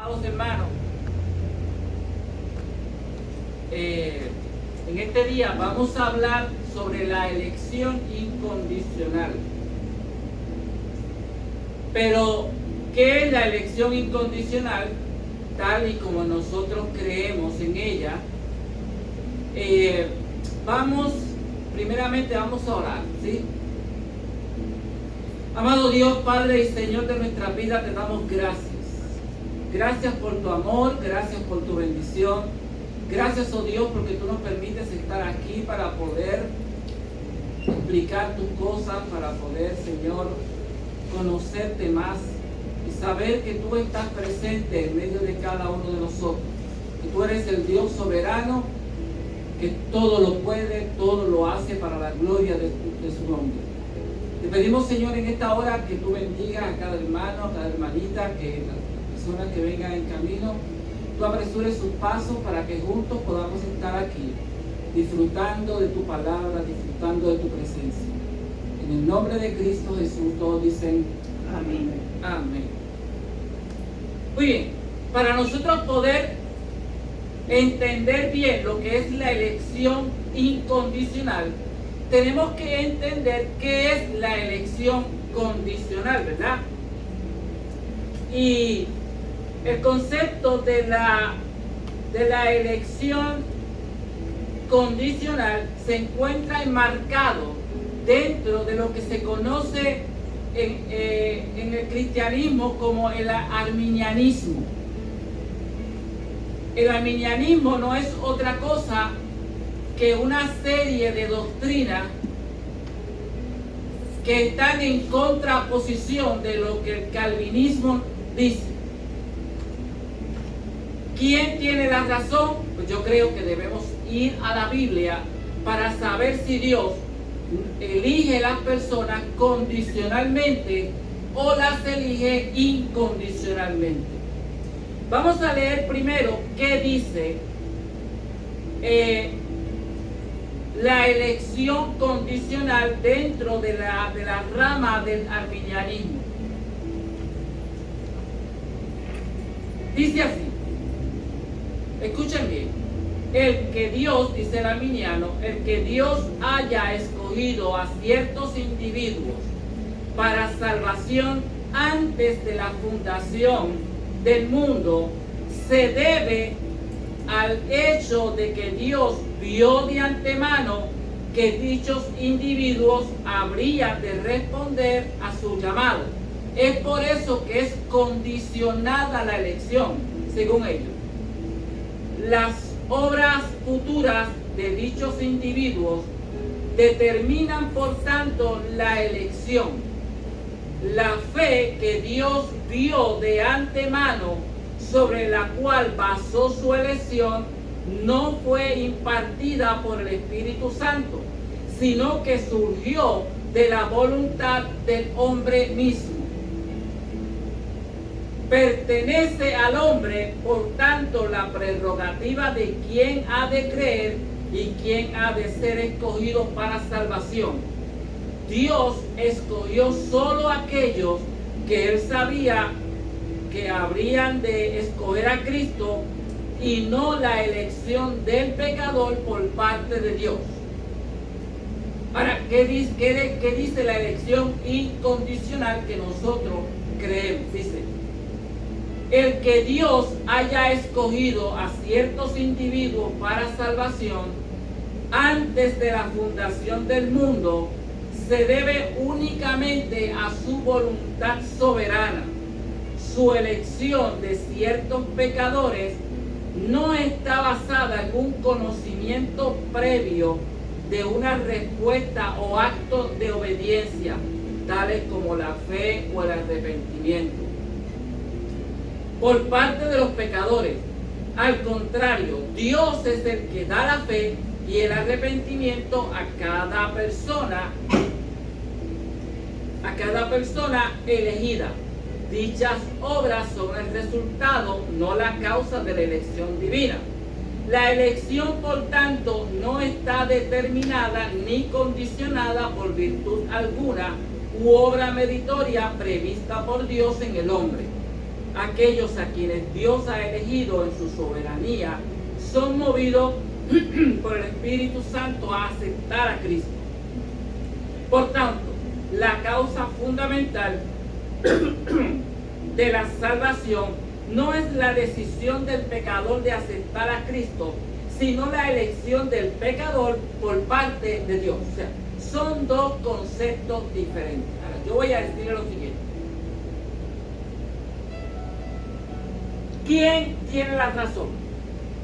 Amados hermanos, en este día vamos a hablar sobre la elección incondicional. Pero, ¿qué es la elección incondicional? Tal y como nosotros creemos en ella. Primeramente vamos a orar, ¿sí? Amado Dios, Padre y Señor de nuestra vida, te damos gracias. Gracias por tu amor, gracias por tu bendición. Gracias, oh Dios, porque tú nos permites estar aquí para poder explicar tus cosas, para poder, Señor, conocerte más y saber que tú estás presente en medio de cada uno de nosotros. Que tú eres el Dios soberano, que todo lo puede, todo lo hace para la gloria de su nombre. Te pedimos, Señor, en esta hora que tú bendigas a cada hermano, a cada hermanita, que las personas que vengan en camino, tú apresures sus pasos para que juntos podamos estar aquí, disfrutando de tu palabra, disfrutando de tu presencia. En el nombre de Cristo Jesús, todos dicen amén. Amén. Muy bien, para nosotros poder entender bien lo que es la elección incondicional, tenemos que entender qué es la elección condicional, ¿verdad? Y el concepto de la elección condicional se encuentra enmarcado dentro de lo que se conoce en el cristianismo como el arminianismo. El arminianismo no es otra cosa que una serie de doctrinas que están en contraposición de lo que el calvinismo dice. ¿Quién tiene la razón? Pues yo creo que debemos ir a la Biblia para saber si Dios elige las personas condicionalmente o las elige incondicionalmente. Vamos a leer primero qué dice la elección condicional dentro de la rama del arminianismo. Dice así, escuchen bien, el que Dios, dice el arminiano, el que Dios haya escogido a ciertos individuos para salvación antes de la fundación del mundo, se debe al hecho de que Dios vio de antemano que dichos individuos habrían de responder a su llamado. Es por eso que es condicionada la elección, según ellos. Las obras futuras de dichos individuos determinan, por tanto, la elección. La fe que Dios vio de antemano, sobre la cual basó su elección, no fue impartida por el Espíritu Santo, sino que surgió de la voluntad del hombre mismo. Pertenece al hombre, por tanto, la prerrogativa de quién ha de creer y quién ha de ser escogido para salvación. Dios escogió solo a aquellos que él sabía que habrían de escoger a Cristo, y no la elección del pecador por parte de Dios. Ahora, ¿qué dice la elección incondicional que nosotros creemos? Dice, el que Dios haya escogido a ciertos individuos para salvación antes de la fundación del mundo, se debe únicamente a su voluntad soberana. Su elección de ciertos pecadores no está basada en un conocimiento previo de una respuesta o acto de obediencia, tales como la fe o el arrepentimiento, por parte de los pecadores. Al contrario, Dios es el que da la fe y el arrepentimiento a cada persona elegida. Dichas obras son el resultado, no la causa de la elección divina. La elección, por tanto, no está determinada ni condicionada por virtud alguna u obra meritoria prevista por Dios en el hombre. aquellos a quienes Dios ha elegido en su soberanía son movidos por el Espíritu Santo a aceptar a Cristo. Por tanto, la causa fundamental de la salvación no es la decisión del pecador de aceptar a Cristo, sino la elección del pecador por parte de Dios. O sea, son dos conceptos diferentes. Ahora, yo voy a decirle lo siguiente. ¿Quién tiene la razón?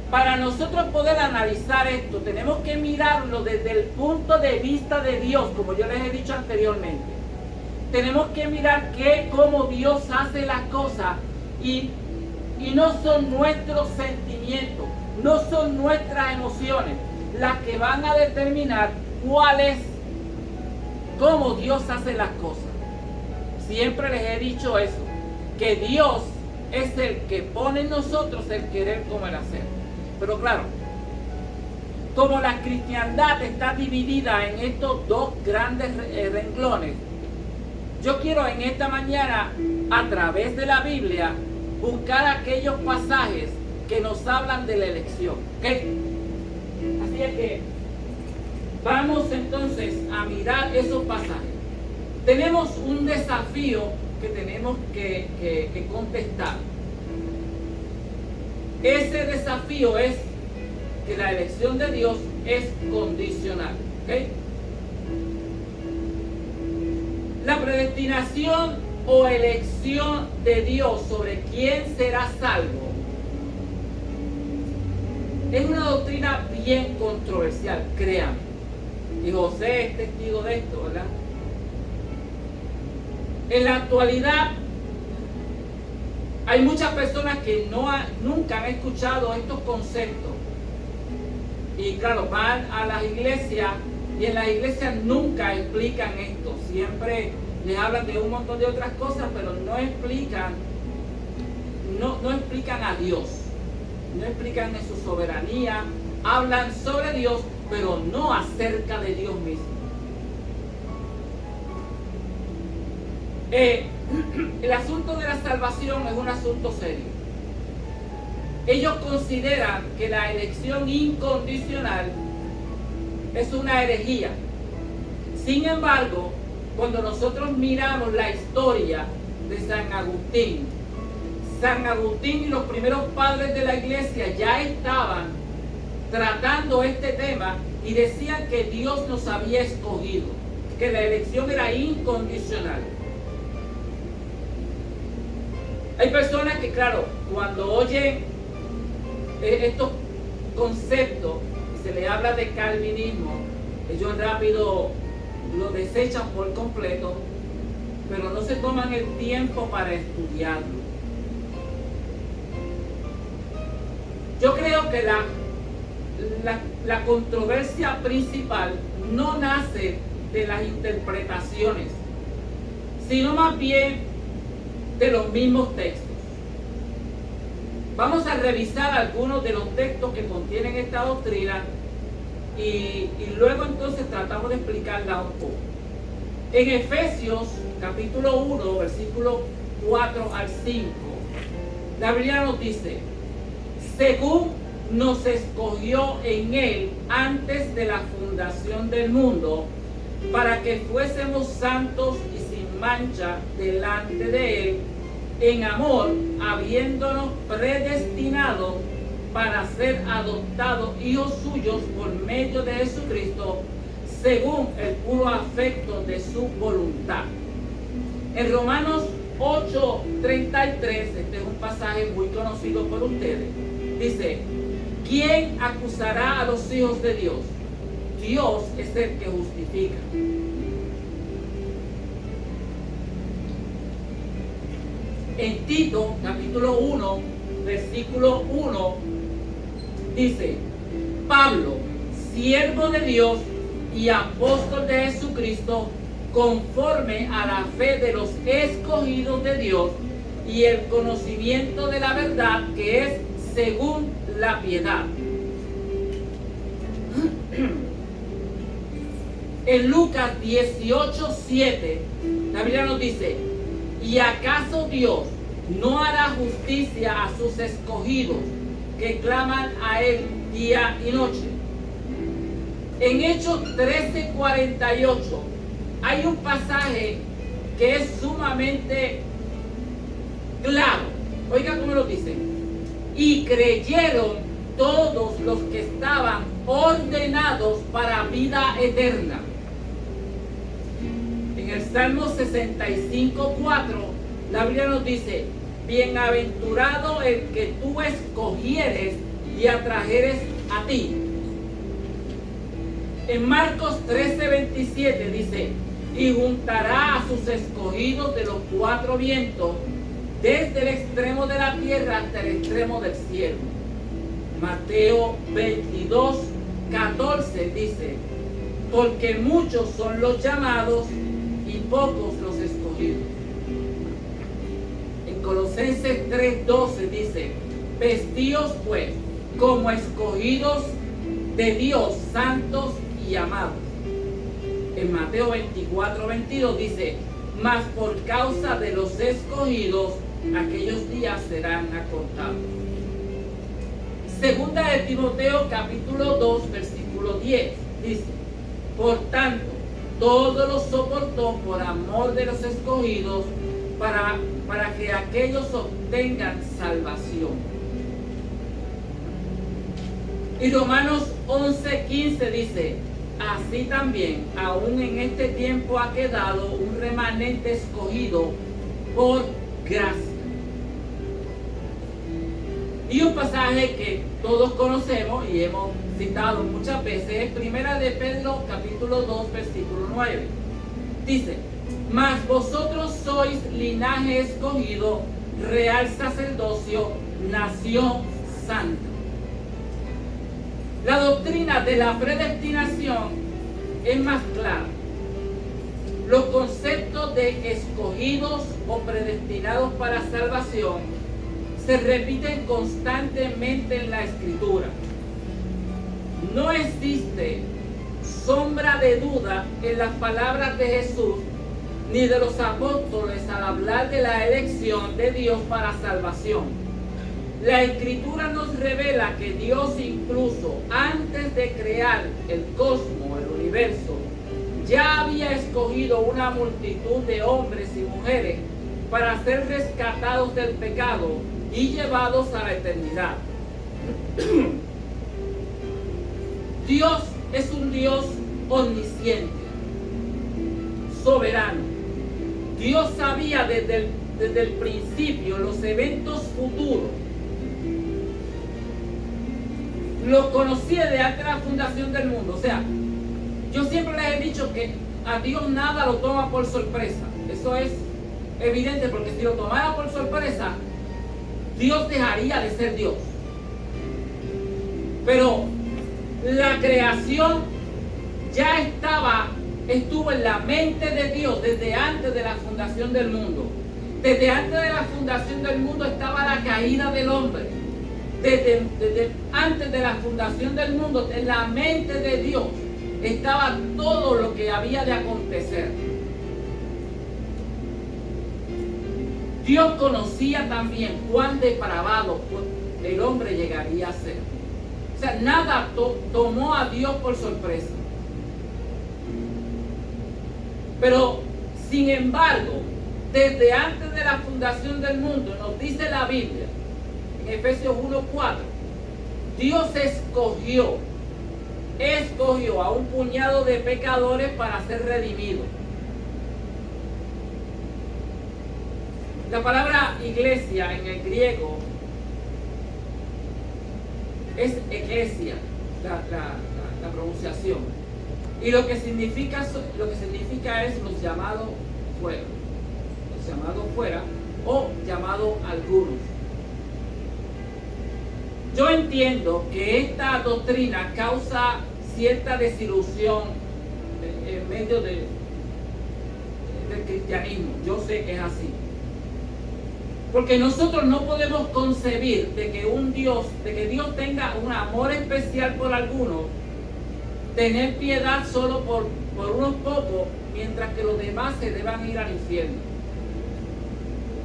Para nosotros poder analizar esto, tenemos que mirarlo desde el punto de vista de Dios, como yo les he dicho anteriormente. Tenemos que mirar cómo Dios hace las cosas y no son nuestros sentimientos, no son nuestras emociones las que van a determinar cómo Dios hace las cosas. Siempre les he dicho eso, que Dios es el que pone en nosotros el querer como el hacer. Pero claro, como la cristiandad está dividida en estos dos grandes renglones, yo quiero en esta mañana, a través de la Biblia, buscar aquellos pasajes que nos hablan de la elección. ¿Okay? Así es que vamos entonces a mirar esos pasajes. Tenemos un desafío que tenemos que contestar. Ese desafío es que la elección de Dios es condicional. ¿Okay? La predestinación o elección de Dios sobre quién será salvo es una doctrina bien controversial, créanme. Y José es testigo de esto, ¿verdad? En la actualidad hay muchas personas que nunca han escuchado estos conceptos. Y claro, van a las iglesias y en las iglesias nunca explican esto. Siempre les hablan de un montón de otras cosas, pero no explican a Dios. No explican en su soberanía. Hablan sobre Dios, pero no acerca de Dios mismo. El asunto de la salvación es un asunto serio. Ellos consideran que la elección incondicional es una herejía. Sin embargo, cuando nosotros miramos la historia de San Agustín y los primeros padres de la iglesia ya estaban tratando este tema y decían que Dios nos había escogido, que la elección era incondicional. Hay personas que, claro, cuando oyen estos conceptos y se les habla de calvinismo, ellos rápido lo desechan por completo, pero no se toman el tiempo para estudiarlo. Yo creo que la controversia principal no nace de las interpretaciones, sino más bien de los mismos textos. Vamos a revisar algunos de los textos que contienen esta doctrina y luego entonces tratamos de explicarla un poco. En Efesios capítulo 1, versículos 4 al 5, la Biblia nos dice: según nos escogió en Él antes de la fundación del mundo, para que fuésemos santos y sin mancha delante de Él, en amor, habiéndonos predestinado para ser adoptados hijos suyos por medio de Jesucristo, según el puro afecto de su voluntad. En Romanos 8:33, este es un pasaje muy conocido por ustedes, dice: ¿quién acusará a los hijos de Dios? Dios es el que justifica. En Tito, capítulo 1, versículo 1, dice: Pablo, siervo de Dios y apóstol de Jesucristo, conforme a la fe de los escogidos de Dios y el conocimiento de la verdad, que es según la piedad. En Lucas 18:7, la Biblia nos dice: ¿y acaso Dios, no hará justicia a sus escogidos que claman a Él día y noche. En Hechos 13:48 hay un pasaje que es sumamente claro. Oiga cómo lo dice. Y creyeron todos los que estaban ordenados para vida eterna. En el Salmo 65:4 la Biblia nos dice: bienaventurado el que tú escogieres y atrajeres a ti. En Marcos 13:27 dice: y juntará a sus escogidos de los cuatro vientos, desde el extremo de la tierra hasta el extremo del cielo. Mateo 22:14 dice: porque muchos son los llamados y pocos los escogidos. En Colosenses 3:12 dice: vestíos pues como escogidos de Dios, santos y amados. En Mateo 24:22 dice: mas por causa de los escogidos aquellos días serán acortados. Segunda de Timoteo capítulo 2 versículo 10 dice: por tanto, todo lo soportó por amor de los escogidos, para que aquellos obtengan salvación. Y Romanos 11:15 dice: así también, aún en este tiempo ha quedado un remanente escogido por gracia. Y un pasaje que todos conocemos y hemos citado muchas veces es Primera de Pedro capítulo 2 versículo 9. Dice: mas vosotros sois linaje escogido, real sacerdocio, nación santa. La doctrina de la predestinación es más clara. Los conceptos de escogidos o predestinados para salvación se repiten constantemente en la Escritura. No existe sombra de duda en las palabras de Jesús ni de los apóstoles al hablar de la elección de Dios para salvación. La Escritura nos revela que Dios, incluso antes de crear el cosmos, el universo, ya había escogido una multitud de hombres y mujeres para ser rescatados del pecado y llevados a la eternidad. Dios es un Dios omnisciente, soberano. Dios sabía desde el principio los eventos futuros. Los conocía desde antes de la fundación del mundo. O sea, yo siempre les he dicho que a Dios nada lo toma por sorpresa. Eso es evidente, porque si lo tomara por sorpresa, Dios dejaría de ser Dios. Pero la creación ya estuvo en la mente de Dios desde antes de la fundación del mundo. Desde antes de la fundación del mundo estaba la caída del hombre. Desde antes de la fundación del mundo, en la mente de Dios estaba todo lo que había de acontecer. Dios conocía también cuán depravado el hombre llegaría a ser. O sea, nada tomó a Dios por sorpresa. Pero, sin embargo, desde antes de la fundación del mundo, nos dice la Biblia, en Efesios 1:4, Dios escogió a un puñado de pecadores para ser redimidos. La palabra iglesia en el griego es eclesia, la pronunciación. Y lo que significa es los llamados fuera o llamados algunos. Yo entiendo que esta doctrina causa cierta desilusión en medio del cristianismo. Yo sé que es así. Porque nosotros no podemos concebir de que Dios tenga un amor especial por algunos, tener piedad solo por unos pocos, mientras que los demás se deban ir al infierno.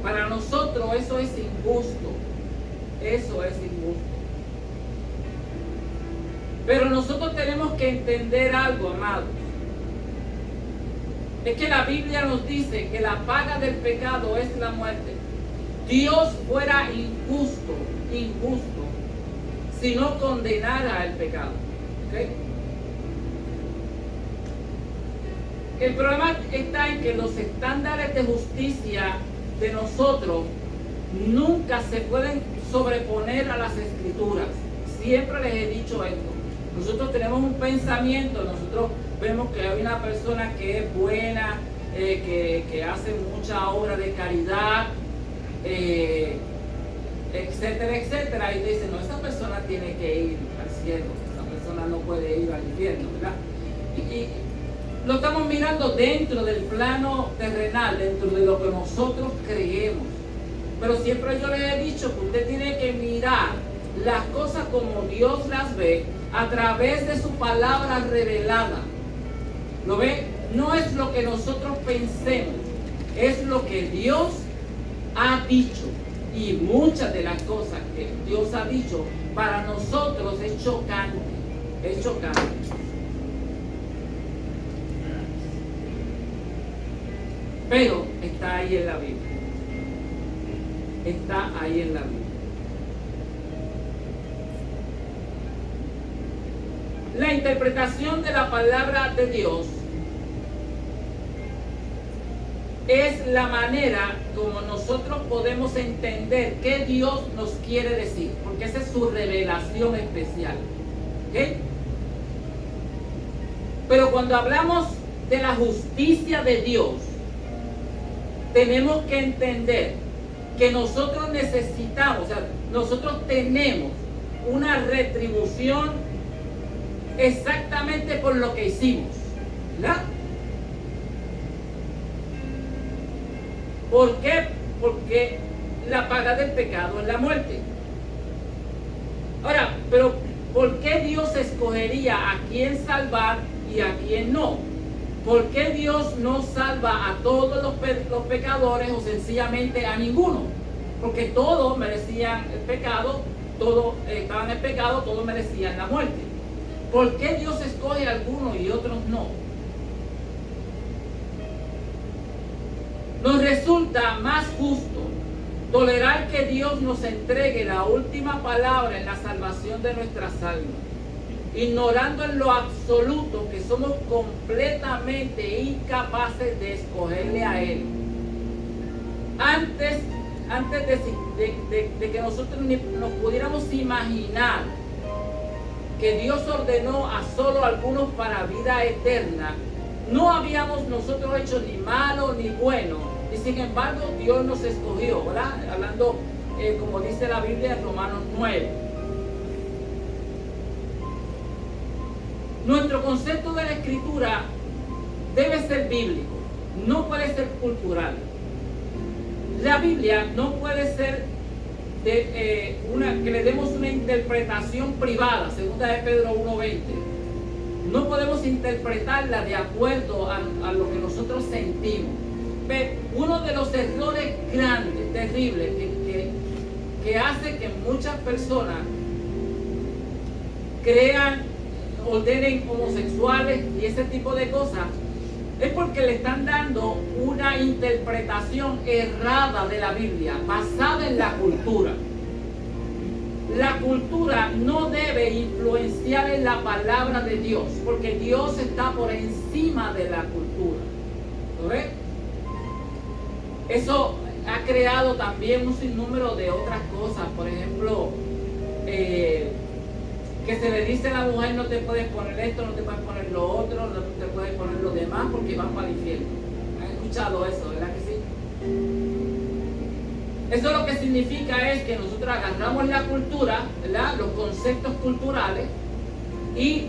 Para nosotros eso es injusto. Eso es injusto. Pero nosotros tenemos que entender algo, amados. Es que la Biblia nos dice que la paga del pecado es la muerte. Dios fuera injusto si no condenara el pecado. ¿Okay? El problema está en que los estándares de justicia de nosotros nunca se pueden sobreponer a las escrituras. Siempre les he dicho esto. Nosotros tenemos un pensamiento, nosotros vemos que hay una persona que es buena, que hace mucha obra de caridad, etcétera, etcétera, y dice, no, esa persona tiene que ir al cielo, esa persona no puede ir al infierno, ¿verdad? Y lo estamos mirando dentro del plano terrenal, dentro de lo que nosotros creemos. Pero siempre yo les he dicho que usted tiene que mirar las cosas como Dios las ve a través de su palabra revelada. ¿Lo ve? No es lo que nosotros pensemos, es lo que Dios ha dicho. Y muchas de las cosas que Dios ha dicho para nosotros es chocante. Es chocante. Pero está ahí en la Biblia. Está ahí en la Biblia. La interpretación de la palabra de Dios es la manera como nosotros podemos entender qué Dios nos quiere decir, porque esa es su revelación especial. ¿Okay? Pero cuando hablamos de la justicia de Dios, tenemos que entender que nosotros necesitamos, o sea, nosotros tenemos una retribución exactamente por lo que hicimos, ¿verdad? ¿Por qué? Porque la paga del pecado es la muerte. Ahora, pero ¿por qué Dios escogería a quién salvar y a quién no? ¿Por qué Dios no salva a todos los pecadores o sencillamente a ninguno? Porque todos merecían el pecado, todos estaban en el pecado, todos merecían la muerte. ¿Por qué Dios escoge a algunos y otros no? Nos resulta más justo tolerar que Dios nos entregue la última palabra en la salvación de nuestras almas, ignorando en lo absoluto que somos completamente incapaces de escogerle a Él. Antes de que nosotros nos pudiéramos imaginar que Dios ordenó a solo algunos para vida eterna, no habíamos nosotros hecho ni malo ni bueno, y sin embargo Dios nos escogió, ¿verdad? Hablando como dice la Biblia en Romanos 9. Nuestro concepto de la escritura debe ser bíblico, no puede ser cultural. La Biblia no puede ser que le demos una interpretación privada, segunda de Pedro 1:20. No podemos interpretarla de acuerdo a lo que nosotros sentimos. Pero uno de los errores grandes, terribles, que hace que muchas personas ordenen homosexuales y ese tipo de cosas, es porque le están dando una interpretación errada de la Biblia, basada en la cultura. La cultura no debe influenciar en la palabra de Dios, porque Dios está por encima de la cultura. ¿Lo ves? Eso ha creado también un sinnúmero de otras cosas. Por ejemplo, que se le dice a la mujer: no te puedes poner esto, no te puedes poner lo otro, no te puedes poner lo demás porque van para el infierno. ¿Han escuchado eso, verdad que sí? Eso lo que significa es que nosotros agarramos la cultura, ¿verdad?, los conceptos culturales, y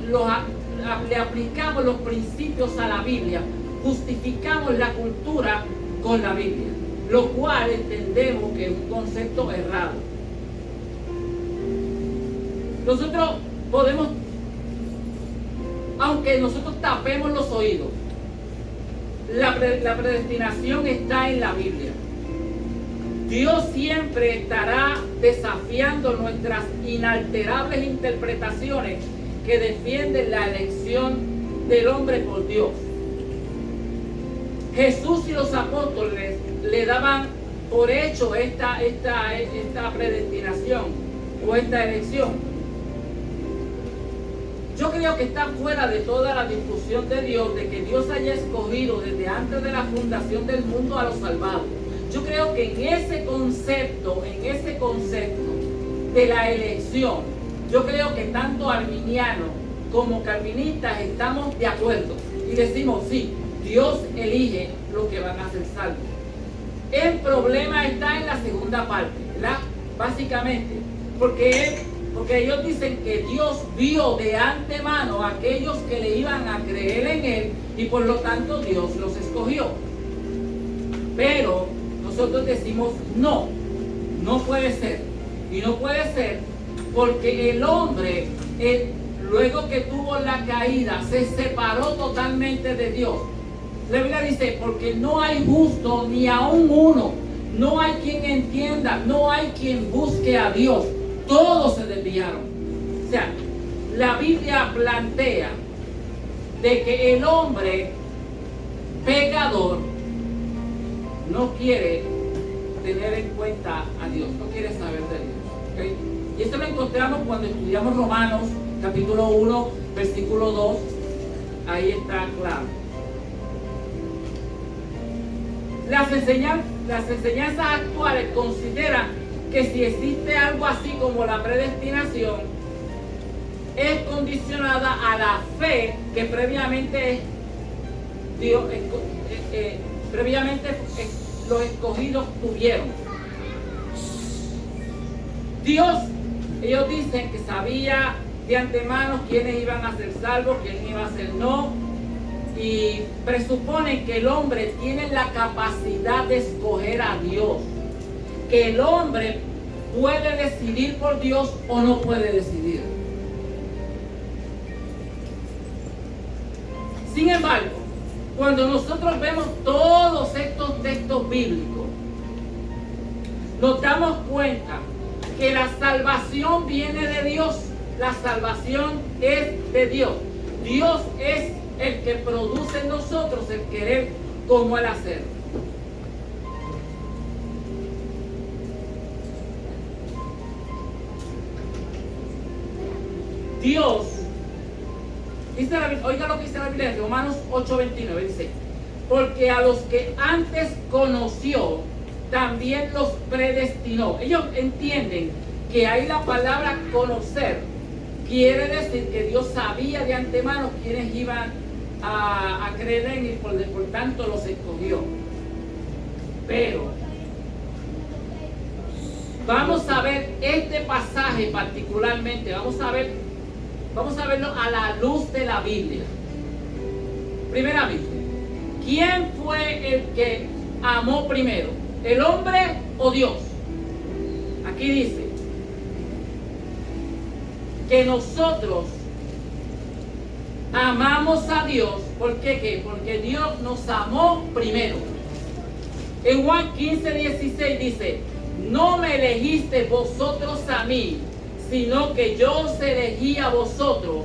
le aplicamos los principios a la Biblia, justificamos la cultura con la Biblia, lo cual entendemos que es un concepto errado. Nosotros podemos, aunque nosotros tapemos los oídos, la predestinación está en la Biblia. Dios siempre estará desafiando nuestras inalterables interpretaciones que defienden la elección del hombre por Dios. Jesús y los apóstoles le daban por hecho esta predestinación o esta elección. Yo creo que está fuera de toda la discusión de Dios de que Dios haya escogido desde antes de la fundación del mundo a los salvados. Yo creo que en ese concepto de la elección, yo creo que tanto arminianos como calvinistas estamos de acuerdo y decimos sí, Dios elige los que van a ser salvos. El problema está en la segunda parte, ¿verdad? Básicamente, porque ellos dicen que Dios vio de antemano a aquellos que le iban a creer en Él y por lo tanto Dios los escogió. Pero nosotros decimos no puede ser. Y no puede ser porque el hombre, luego que tuvo la caída, se separó totalmente de Dios. La Biblia dice, porque no hay justo ni aún uno, no hay quien entienda, no hay quien busque a Dios. Todos se desviaron. O sea, la Biblia plantea de que el hombre pecador no quiere tener en cuenta a Dios, no quiere saber de Dios. ¿Okay? Y esto lo encontramos cuando estudiamos Romanos, capítulo 1, versículo 2. Ahí está claro. Las enseñanzas actuales consideran que si existe algo así como la predestinación, es condicionada a la fe que previamente los escogidos tuvieron. Dios, ellos dicen que sabía de antemano quiénes iban a ser salvos, quién iba a ser no, y presuponen que el hombre tiene la capacidad de escoger a Dios, que el hombre puede decidir por Dios o no puede decidir. Sin embargo, cuando nosotros vemos todos estos textos bíblicos, nos damos cuenta que la salvación viene de Dios. La salvación es de Dios. Dios es el que produce en nosotros el querer como el hacer. Dios, dice la Biblia, oiga lo que dice la Biblia en Romanos 8:29, dice, porque a los que antes conoció, también los predestinó. Ellos entienden que ahí la palabra conocer quiere decir que Dios sabía de antemano quiénes iban a creer en Él, por tanto los escogió. Pero vamos a ver este pasaje particularmente, vamos a verlo a la luz de la Biblia. Primeramente, ¿quién fue el que amó primero? ¿El hombre o Dios? Aquí dice que nosotros amamos a Dios. ¿Por qué? ¿Qué? Porque Dios nos amó primero. En Juan 15:16 dice, no me elegiste vosotros a mí, sino que yo os elegí a vosotros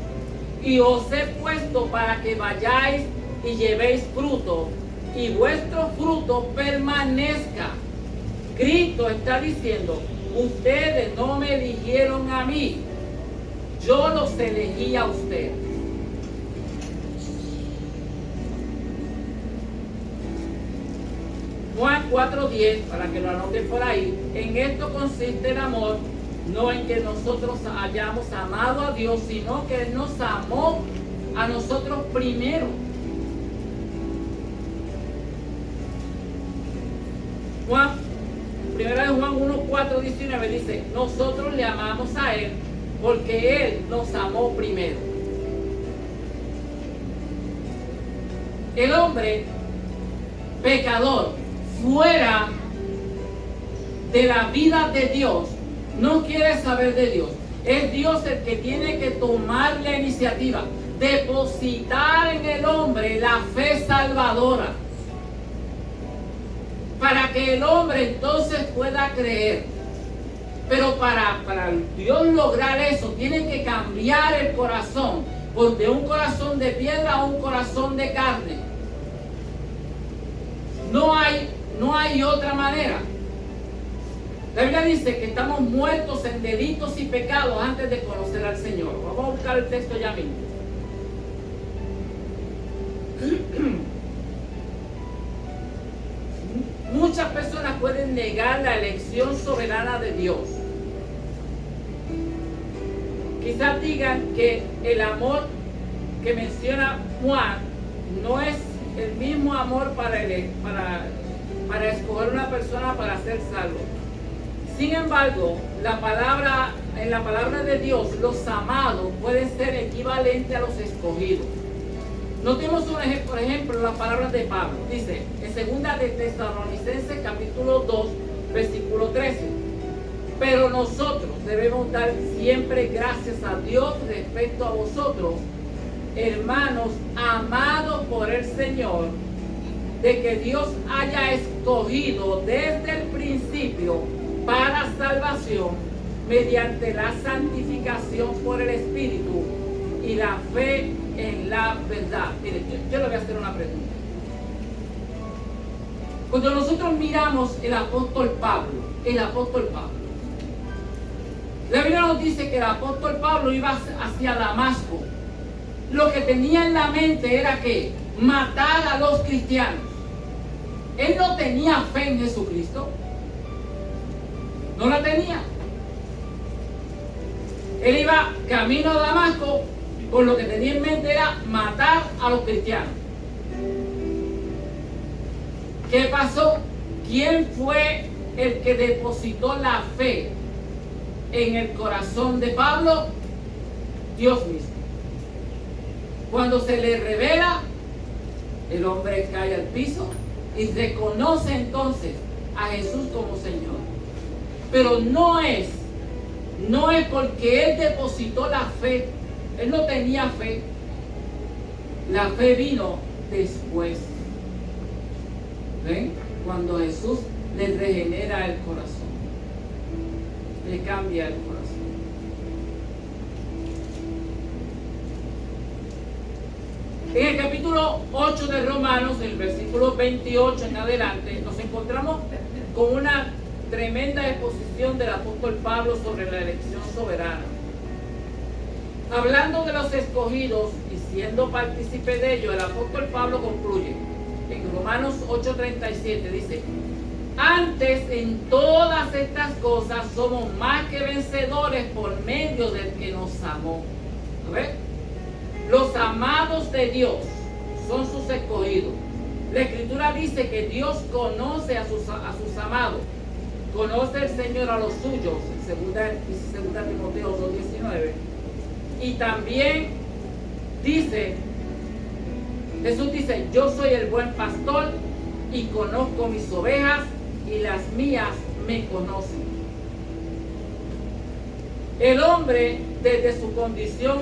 y os he puesto para que vayáis y llevéis fruto y vuestro fruto permanezca. Cristo está diciendo, ustedes no me eligieron a mí, yo los elegí a ustedes. Juan 4:10, para que lo anoten por ahí, en esto consiste el amor, no en que nosotros hayamos amado a Dios, sino que Él nos amó a nosotros primero. Primera de Juan 1:4-19 dice, nosotros le amamos a Él porque Él nos amó primero. El hombre pecador fuera de la vida de Dios no quiere saber de Dios. Es Dios el que tiene que tomar la iniciativa, depositar en el hombre la fe salvadora. para que el hombre entonces pueda creer. Pero para Dios lograr eso, tiene que cambiar el corazón, de un corazón de piedra a un corazón de carne. No hay otra manera. La Biblia dice que estamos muertos en delitos y pecados antes de conocer al Señor. Vamos a buscar el texto ya mismo. Muchas personas pueden negar la elección soberana de Dios. Quizás digan que el amor que menciona Juan no es el mismo amor para escoger una persona para ser salvo. Sin embargo, en la palabra de Dios, los amados pueden ser equivalentes a los escogidos. Notemos por ejemplo, las palabras de Pablo. Dice, en 2 de Tesalonicenses, capítulo 2, versículo 13. Pero nosotros debemos dar siempre gracias a Dios respecto a vosotros, hermanos amados por el Señor, de que Dios haya escogido desde el principio para salvación mediante la santificación por el Espíritu y la fe en la verdad. Mire, yo le voy a hacer una pregunta. Cuando nosotros miramos el apóstol Pablo, la Biblia nos dice que el apóstol Pablo iba hacia Damasco. Lo que tenía en la mente era que matar a los cristianos. Él no tenía fe en Jesucristo. No la tenía. Él iba camino a Damasco, por lo que tenía en mente era matar a los cristianos. ¿Qué pasó? ¿Quién fue el que depositó la fe en el corazón de Pablo? Dios mismo. Cuando se le revela, el hombre cae al piso y reconoce entonces a Jesús como Señor. Pero no es porque él depositó la fe. Él no tenía fe. La fe vino después. ¿Ven? Cuando Jesús le regenera el corazón, le cambia el corazón. En el capítulo 8 de Romanos, en el versículo 28 en adelante, nos encontramos con una tremenda exposición del apóstol Pablo sobre la elección soberana. Hablando de los escogidos y siendo partícipe de ello, el apóstol Pablo concluye en Romanos 8:37, dice: antes en todas estas cosas somos más que vencedores por medio del que nos amó. ¿Ves? Los amados de Dios son sus escogidos. La Escritura dice que Dios conoce a sus amados. Conoce el Señor a los suyos, en 2 Timoteo 2:19. Y también Jesús dice: yo soy el buen pastor y conozco mis ovejas y las mías me conocen. El hombre, desde su condición,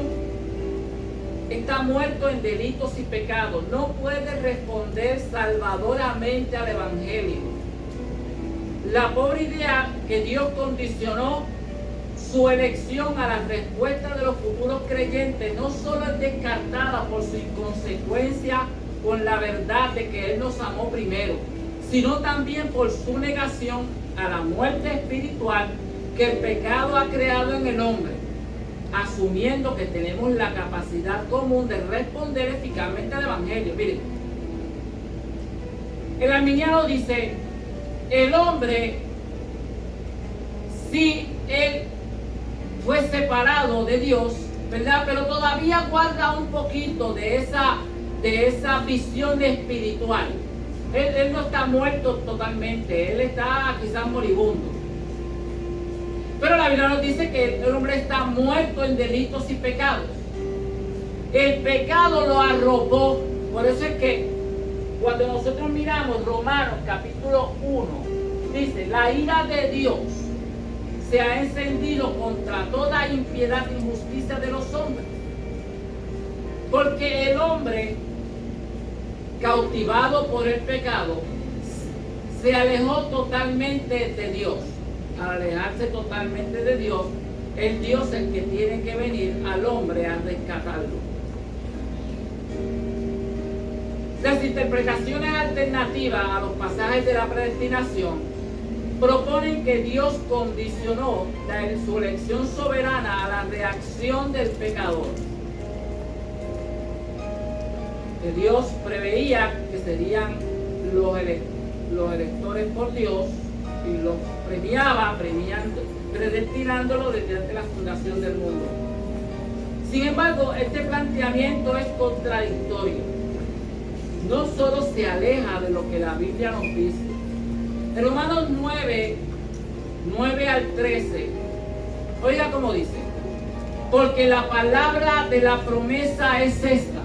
está muerto en delitos y pecados. No puede responder salvadoramente al Evangelio. La pobre idea que Dios condicionó su elección a la respuesta de los futuros creyentes no solo es descartada por su inconsecuencia con la verdad de que Él nos amó primero, sino también por su negación a la muerte espiritual que el pecado ha creado en el hombre, asumiendo que tenemos la capacidad común de responder eficazmente al Evangelio. Miren, el arminiano dice: el hombre, si él fue separado de Dios, ¿verdad? Pero todavía guarda un poquito de esa visión espiritual. Él no está muerto totalmente, él está quizás moribundo. Pero la Biblia nos dice que el hombre está muerto en delitos y pecados. El pecado lo arropó. Por eso es que cuando nosotros miramos Romanos capítulo 1, dice: la ira de Dios se ha encendido contra toda impiedad e injusticia de los hombres. Porque el hombre, cautivado por el pecado, se alejó totalmente de Dios. Al alejarse totalmente de Dios, es Dios el que tiene que venir al hombre a rescatarlo. Las interpretaciones alternativas a los pasajes de la predestinación proponen que Dios condicionó su elección soberana a la reacción del pecador. Que Dios preveía que serían los electores por Dios y los premiaba, predestinándolo desde la fundación del mundo. Sin embargo, este planteamiento es contradictorio. No solo se aleja de lo que la Biblia nos dice. En Romanos 9 al 13, oiga cómo dice: porque la palabra de la promesa es esta: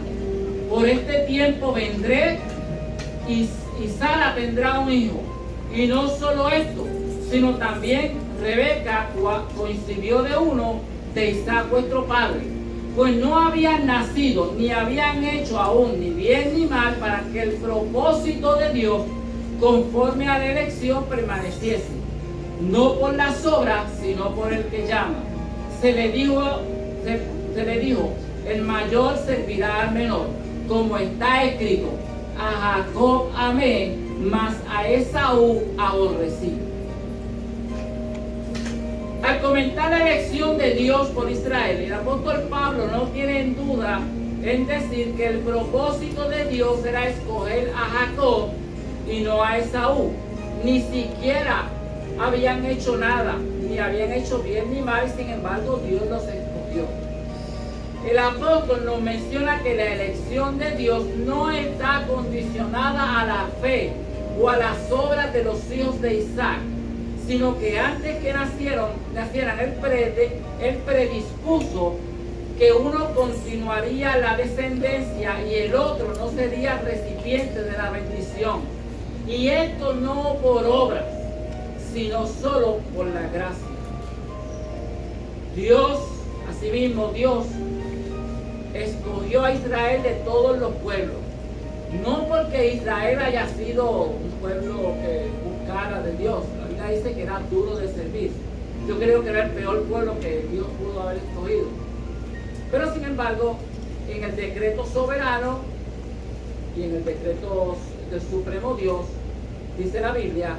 por este tiempo vendré y Sara tendrá un hijo. Y no solo esto, sino también Rebeca coincidió de uno de Isaac vuestro padre, pues no habían nacido ni habían hecho aún ni bien ni mal, para que el propósito de Dios conforme a la elección permaneciese, no por las obras, sino por el que llama. Se le dijo, el mayor servirá al menor, como está escrito: a Jacob amé, mas a Esaú aborrecí. Al comentar la elección de Dios por Israel, el apóstol Pablo no tiene en duda en decir que el propósito de Dios era escoger a Jacob y no a Esaú. Ni siquiera habían hecho nada, ni habían hecho bien ni mal, sin embargo Dios los escogió. El apóstol nos menciona que la elección de Dios no está condicionada a la fe o a las obras de los hijos de Isaac, sino que antes que nacieran, él predispuso que uno continuaría la descendencia y el otro no sería recipiente de la bendición. Y esto no por obras, sino solo por la gracia. Dios, asimismo Dios, escogió a Israel de todos los pueblos. No porque Israel haya sido un pueblo que buscara de Dios. La Biblia dice que era duro de servir. Yo creo que era el peor pueblo que Dios pudo haber escogido. Pero sin embargo, en el decreto soberano y en el decreto del Supremo Dios, dice la Biblia: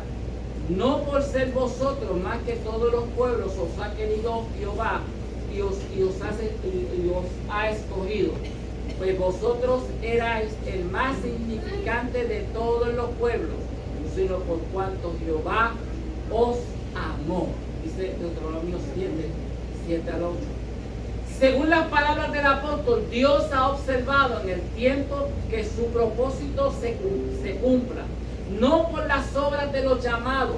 no por ser vosotros más que todos los pueblos os ha querido Jehová y os ha escogido, pues vosotros erais el más significante de todos los pueblos, sino por cuanto Jehová os amó. Dice Deuteronomio 7 al 8. Según las palabras del apóstol, Dios ha observado en el tiempo que su propósito se cumpla, no por las obras de los llamados,